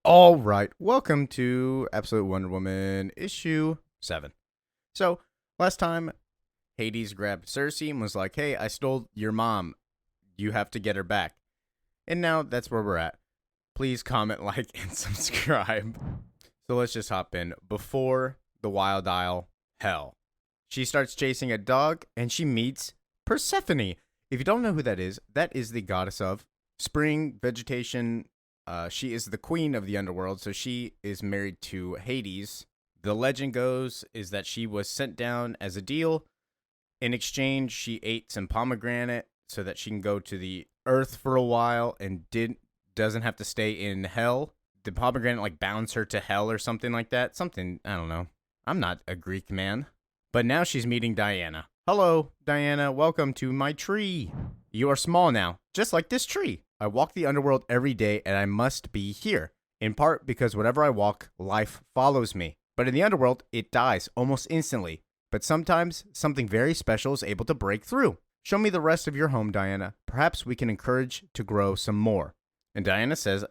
All right, welcome to Absolute Wonder Woman issue 7. So, last time Hades grabbed Cersei and was like, "Hey, I stole your mom. You have to get her back." And now that's where we're at. Please comment, like, and subscribe. So let's just hop in. Before the Wild Isle, hell. She starts chasing a dog and she meets Persephone. If you don't know who that is the goddess of spring, vegetation. She is the queen of the underworld, so she is married to Hades. The legend goes is that she was sent down as a deal. In exchange, she ate some pomegranate so that she can go to the earth for a while and doesn't have to stay in hell. The pomegranate like bounds her to hell or something like that. Something, I don't know. I'm not a Greek man. But now she's meeting Diana. Hello, Diana. Welcome to my tree. You are small now, just like this tree. I walk the underworld every day and I must be here. In part because wherever I walk, life follows me. But in the underworld, it dies almost instantly. But sometimes something very special is able to break through. Show me the rest of your home, Diana. Perhaps we can encourage to grow some more. And Diana says,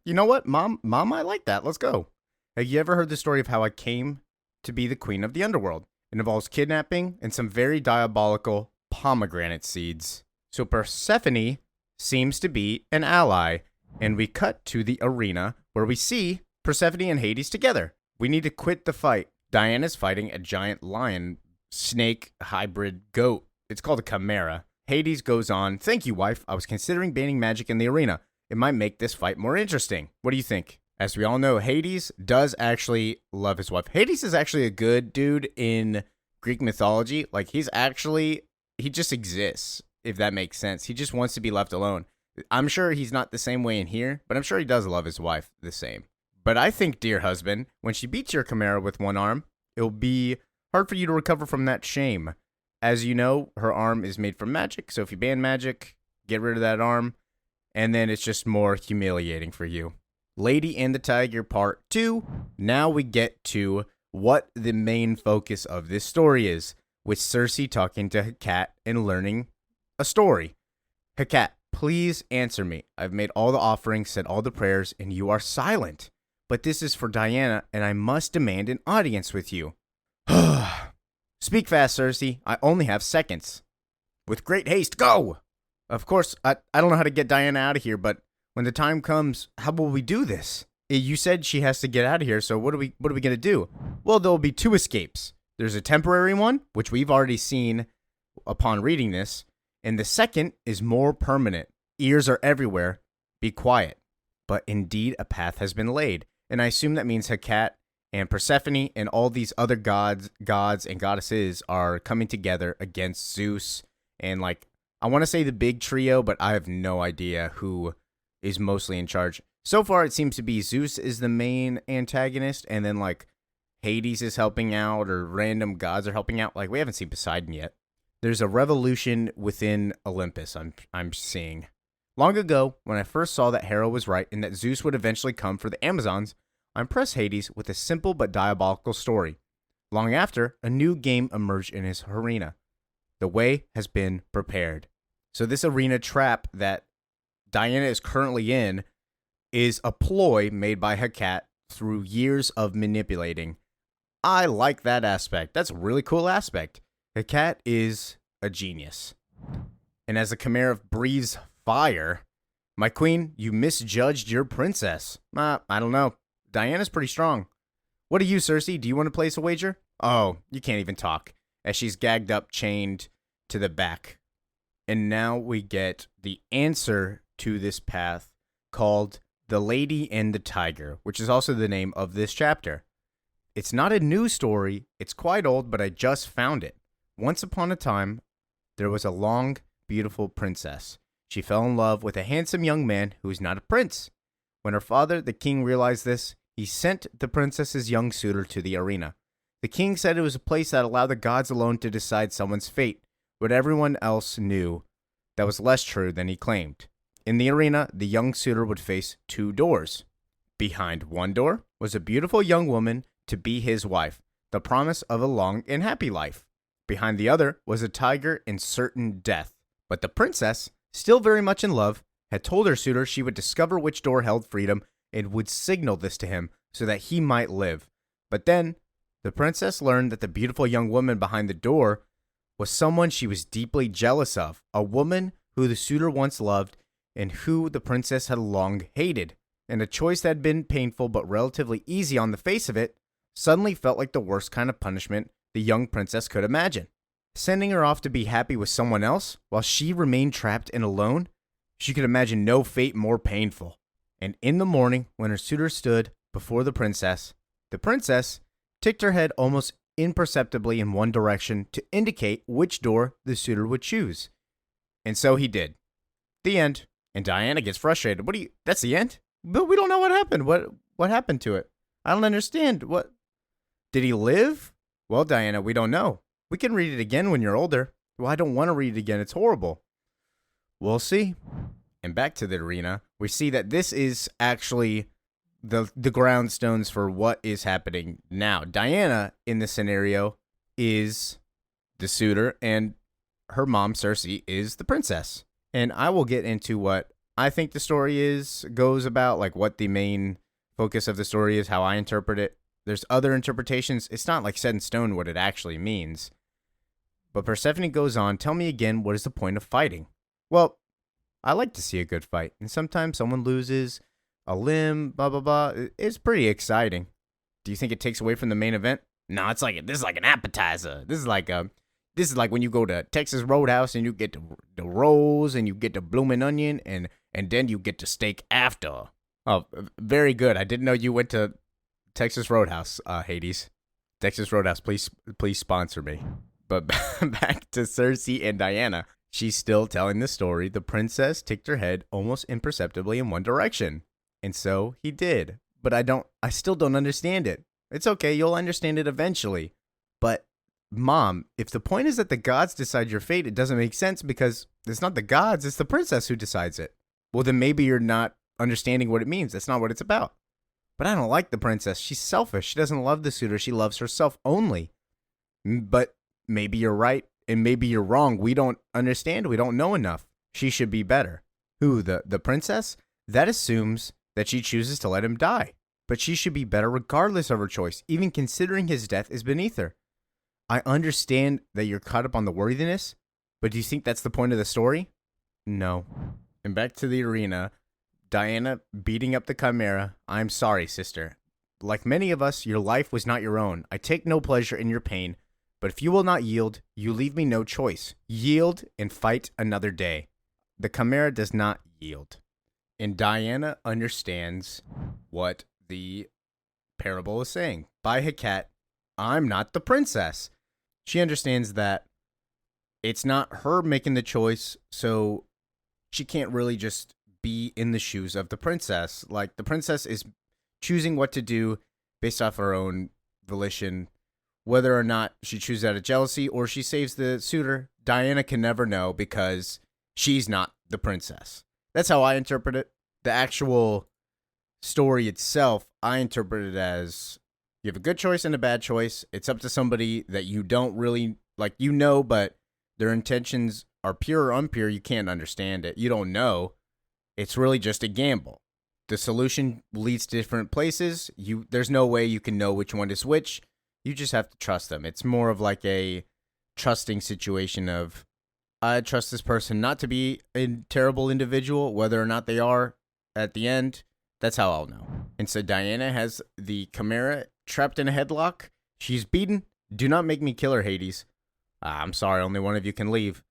you know what, Mom, I like that. Let's go. Have you ever heard the story of how I came to be the queen of the underworld? It involves kidnapping and some very diabolical pomegranate seeds. So Persephone seems to be an ally, and we cut to the arena where we see Persephone and Hades together. We need to quit the fight. Diana's fighting a giant lion snake hybrid goat. It's called a chimera. Hades goes on, "Thank you, wife. I was considering banning magic in the arena. It might make this fight more interesting." What do you think? As we all know, Hades does actually love his wife. Hades is actually a good dude in Greek mythology. Like, he just exists, if that makes sense. He just wants to be left alone. I'm sure he's not the same way in here, but I'm sure he does love his wife the same. But I think, dear husband, when she beats your chimera with one arm, it'll be hard for you to recover from that shame. As you know, her arm is made from magic, so if you ban magic, get rid of that arm, and then it's just more humiliating for you. Lady and the Tiger Part 2. Now we get to what the main focus of this story is, with Cersei talking to Hecate and learning a story. Hecate, please answer me. I've made all the offerings, said all the prayers, and you are silent. But this is for Diana, and I must demand an audience with you. Speak fast, Cersei. I only have seconds. With great haste, go! Of course, I don't know how to get Diana out of here, but when the time comes, how will we do this? You said she has to get out of here, so what are we going to do? Well, there will be 2 escapes. There's a temporary one, which we've already seen upon reading this, and the second is more permanent. Ears are everywhere. Be quiet. But indeed, a path has been laid, and I assume that means Hecate and Persephone and all these other gods and goddesses are coming together against Zeus and, like, I want to say the big trio, but I have no idea who is mostly in charge. So far, it seems to be Zeus is the main antagonist, and then, like, Hades is helping out, or random gods are helping out. Like, we haven't seen Poseidon yet. There's a revolution within Olympus, I'm seeing. Long ago, when I first saw that Hera was right and that Zeus would eventually come for the Amazons, I impressed Hades with a simple but diabolical story. Long after, a new game emerged in his arena. The way has been prepared. So this arena trap that Diana is currently in is a ploy made by Hecate through years of manipulating. I like that aspect. That's a really cool aspect. Hecate is a genius. And as the chimera breathes fire, my queen, you misjudged your princess. I don't know. Diana's pretty strong. What are you, Cersei? Do you want to place a wager? Oh, you can't even talk, as she's gagged up, chained to the back. And now we get the answer to this path called The Lady and the Tiger, which is also the name of this chapter. It's not a new story. It's quite old, but I just found it. Once upon a time, there was a long, beautiful princess. She fell in love with a handsome young man who was not a prince. When her father, the king, realized this, he sent the princess's young suitor to the arena. The king said it was a place that allowed the gods alone to decide someone's fate, but everyone else knew that was less true than he claimed. In the arena, the young suitor would face 2 doors. Behind one door was a beautiful young woman to be his wife, the promise of a long and happy life. Behind the other was a tiger and certain death. But the princess, still very much in love, had told her suitor she would discover which door held freedom and would signal this to him so that he might live. But then, the princess learned that the beautiful young woman behind the door was someone she was deeply jealous of, a woman who the suitor once loved and who the princess had long hated. And a choice that had been painful but relatively easy on the face of it suddenly felt like the worst kind of punishment the young princess could imagine. Sending her off to be happy with someone else while she remained trapped and alone, she could imagine no fate more painful. And in the morning, when her suitor stood before the princess ticked her head almost imperceptibly in one direction to indicate which door the suitor would choose. And so he did. The end. And Diana gets frustrated. That's the end? But we don't know what happened. What happened to it? I don't understand. What? Did he live? Well, Diana, we don't know. We can read it again when you're older. Well, I don't want to read it again. It's horrible. We'll see. And back to the arena, we see that this is actually the groundstones for what is happening now. Diana, in this scenario, is the suitor, and her mom, Cersei, is the princess. And I will get into what I think the story goes about, like what the main focus of the story is, how I interpret it. There's other interpretations. It's not like set in stone what it actually means. But Persephone goes on, tell me again, what is the point of fighting? Well, I like to see a good fight. And sometimes someone loses a limb, blah, blah, blah. It's pretty exciting. Do you think it takes away from the main event? No, this is like an appetizer. This is like when you go to Texas Roadhouse and you get the rolls and you get the blooming onion and then you get the steak after. Oh, very good. I didn't know you went to Texas Roadhouse, Hades. Texas Roadhouse, please sponsor me. But back to Cersei and Diana. She's still telling the story. The princess ticked her head almost imperceptibly in one direction. And so he did. But I still don't understand it. It's okay, you'll understand it eventually. But, Mom, if the point is that the gods decide your fate, it doesn't make sense because it's not the gods, it's the princess who decides it. Well, then maybe you're not understanding what it means. That's not what it's about. But I don't like the princess. She's selfish. She doesn't love the suitor. She loves herself only. But maybe you're right, and maybe you're wrong. We don't understand. We don't know enough. She should be better. Who, the princess? That assumes that she chooses to let him die. But she should be better regardless of her choice, even considering his death is beneath her. I understand that you're caught up on the worthiness, but do you think that's the point of the story? No. And back to the arena, Diana beating up the Chimera. I'm sorry, sister. Like many of us, your life was not your own. I take no pleasure in your pain, but if you will not yield, you leave me no choice. Yield and fight another day. The Chimera does not yield. And Diana understands what the parable is saying. By Hecate, I'm not the princess. She understands that it's not her making the choice, so she can't really just be in the shoes of the princess. Like, the princess is choosing what to do based off her own volition. Whether or not she chooses out of jealousy or she saves the suitor, Diana can never know because she's not the princess. That's how I interpret it. The actual story itself, I interpret it as you have a good choice and a bad choice. It's up to somebody that you don't really, like, you know, but their intentions are pure or impure. You can't understand it. You don't know. It's really just a gamble. The solution leads to different places. There's no way you can know which one is which. You just have to trust them. It's more of like a trusting situation of, I trust this person not to be a terrible individual, whether or not they are at the end. That's how I'll know. And so Diana has the Chimera trapped in a headlock. She's beaten. Do not make me kill her, Hades. I'm sorry, only one of you can leave.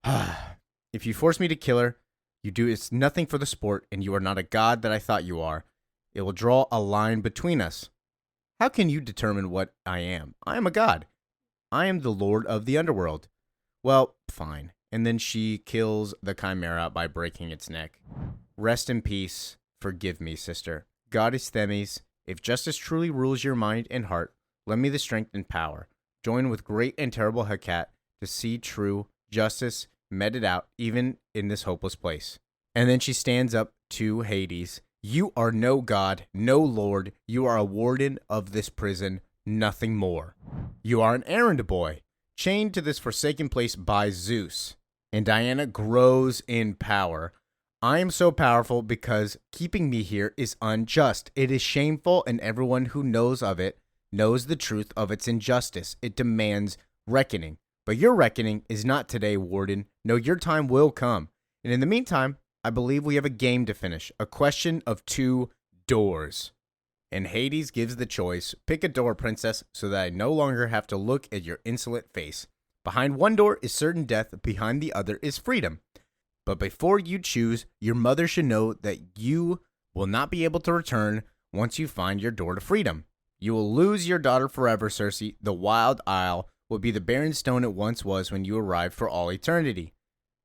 If you force me to kill her, you do it's nothing for the sport, and you are not a god that I thought you are. It will draw a line between us. How can you determine what I am? I am a god. I am the lord of the underworld. Well, fine. And then she kills the Chimera by breaking its neck. Rest in peace. Forgive me, sister. Goddess Themis, if justice truly rules your mind and heart, lend me the strength and power. Join with great and terrible Hecate to see true justice meted out even in this hopeless place. And then she stands up to Hades. You are no god, no lord. You are a warden of this prison, nothing more. You are an errand boy, chained to this forsaken place by Zeus. And Diana grows in power. I am so powerful because keeping me here is unjust. It is shameful, and everyone who knows of it knows the truth of its injustice. It demands reckoning. But your reckoning is not today, Warden. No, your time will come. And in the meantime, I believe we have a game to finish. A question of two doors. And Hades gives the choice. Pick a door, princess, so that I no longer have to look at your insolent face. Behind one door is certain death. Behind the other is freedom. But before you choose, your mother should know that you will not be able to return once you find your door to freedom. You will lose your daughter forever, Cersei. The Wild Isle will be the barren stone it once was when you arrived for all eternity.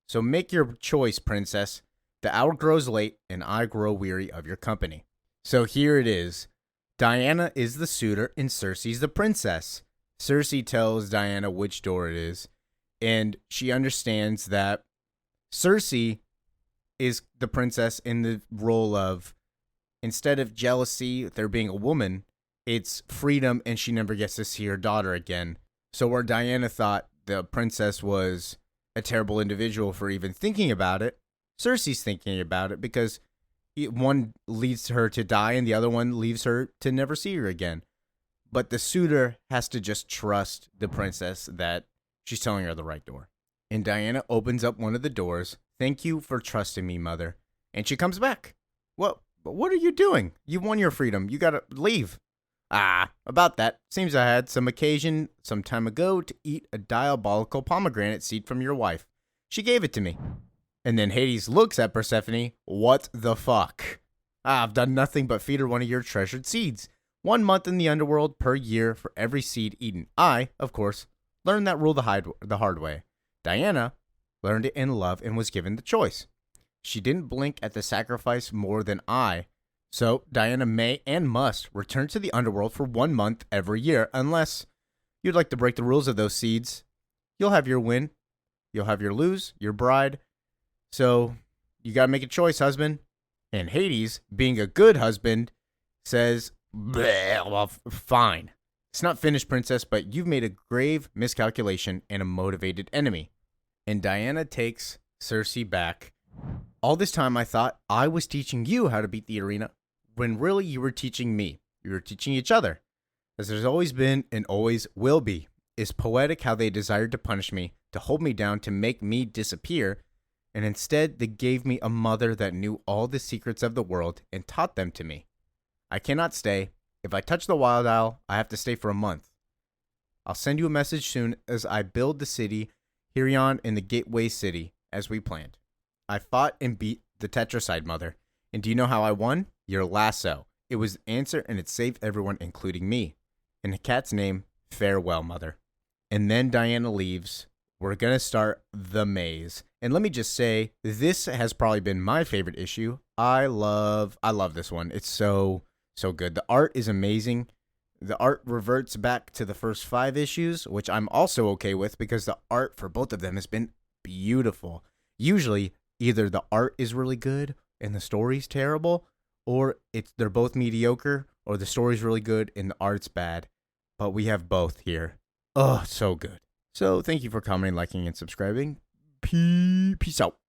So make your choice, princess. The hour grows late, and I grow weary of your company. So here it is. Diana is the suitor, and Cersei's the princess. Cersei tells Diana which door it is, and she understands that Cersei is the princess in the role of, instead of jealousy, there being a woman, it's freedom and she never gets to see her daughter again. So where Diana thought the princess was a terrible individual for even thinking about it, Cersei's thinking about it because one leads her to die and the other one leaves her to never see her again. But the suitor has to just trust the princess that she's telling her the right door. And Diana opens up one of the doors. Thank you for trusting me, mother. And she comes back. What are you doing? You won your freedom. You gotta leave. About that. Seems I had some occasion some time ago to eat a diabolical pomegranate seed from your wife. She gave it to me. And then Hades looks at Persephone. What the fuck? I've done nothing but feed her one of your treasured seeds. 1 month in the underworld per year for every seed eaten. I, of course, learned that rule the hard way. Diana learned it in love and was given the choice. She didn't blink at the sacrifice more than I. So Diana may and must return to the underworld for 1 month every year, unless you'd like to break the rules of those seeds. You'll have your win. You'll have your lose, your bride. So you gotta make a choice, husband. And Hades, being a good husband, says, well, fine. It's not finished, princess, but you've made a grave miscalculation and a motivated enemy. And Diana takes Cersei back. All this time I thought I was teaching you how to beat the arena, when really you were teaching me. You were teaching each other. As there's always been and always will be. It's poetic how they desired to punish me, to hold me down, to make me disappear, and instead they gave me a mother that knew all the secrets of the world and taught them to me. I cannot stay. If I touch the Wild Isle, I have to stay for a month. I'll send you a message soon as I build the city, Hirion in the Gateway City, as we planned. I fought and beat the Tetracide, mother. And do you know how I won? Your lasso. It was the answer and it saved everyone, including me. In the cat's name, farewell, mother. And then Diana leaves. We're going to start the maze. And let me just say, this has probably been my favorite issue. I love this one. It's so good. The art is amazing. The art reverts back to the first 5 issues, which I'm also okay with because the art for both of them has been beautiful. Usually, either the art is really good and the story's terrible, or they're both mediocre, or the story's really good and the art's bad. But we have both here. Oh, so good. So thank you for commenting, liking, and subscribing. Peace out.